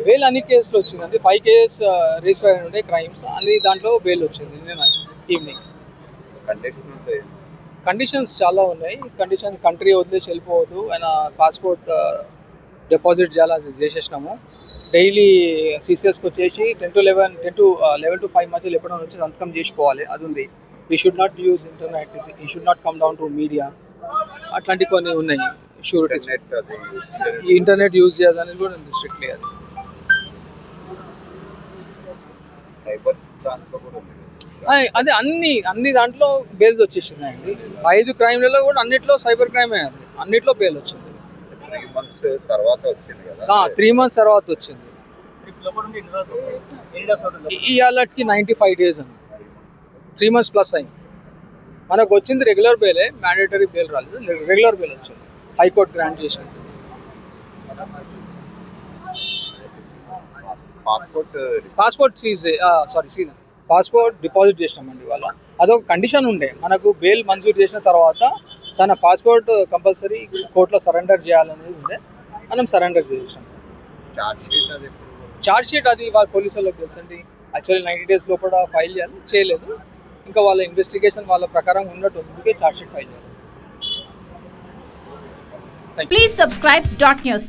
Bail అన్ని కేసులు వచ్చిందండి. 5 కేసెస్ రిజిస్టర్ అయి ఉండే క్రైమ్స్ అన్ని, దాంట్లో బెయిల్ వచ్చింది నిన్న ఈవినింగ్. కండిషన్స్ చాలా ఉన్నాయి. కంట్రీ వదిలేసి వెళ్ళిపోవద్దు, ఆయన పాస్పోర్ట్ డిపాజిట్ చేయాలని చేసేసినాము. డైలీ సీసీఎస్కి వచ్చేసి 10 to 11 to 5 మధ్యలో ఎప్పుడైనా వచ్చి సంతకం చేసిపోవాలి, అది ఉంది. We should not use internet, ఈ should not come down to media, అట్లాంటి కొన్ని ఉన్నాయి షూరిటీస్. ఈ ఇంటర్నెట్ యూజ్ చేయాలని కూడా ఉంది స్ట్రిక్ట్లీ. అది అదే అన్ని దాంట్లో బెయిల్స్ వచ్చేసినాయండి. 5 క్రైమ్లలో కూడా అన్నిట్లో సైబర్ క్రైమ్ అయ్యింది, అన్నిట్లో బెయిల్ వచ్చింది. 3 months తర్వాత వచ్చింది. ఇవాళకి 95 days అండి, 3 months ప్లస్ అయింది. మనకు వచ్చింది రెగ్యులర్ బెయిలే, మ్యాండేటరీ బెయిల్ రాలేదు, రెగ్యులర్ బెయిల్ వచ్చింది, హైకోర్టు గ్రాంట్ చేసింది. పాస్పోర్ట్ డిపాజిట్ చేసినామండి వాళ్ళ. అదొక కండిషన్ ఉండే, మనకు బెయిల్ మంజూరు చేసిన తర్వాత తన పాస్పోర్ట్ కంపల్సరీ కోర్టులో సరెండర్ చేయాలనేది ఉండే, మనం సరెండర్ చేసాం. ఛార్జ్ షీట్ అది వాళ్ళ పోలీసు వాళ్ళకి తెలుసండి. యాక్చువల్లీ 90 days లోపల ఫైల్ చేయాలి, చేయలేదు. ఇంకా వాళ్ళ ఇన్వెస్టిగేషన్ వాళ్ళ ప్రకారం ఉన్నట్టు అందుకే ఛార్జ్ షీట్ ఫైల్ చేయాలి. Please subscribe .news.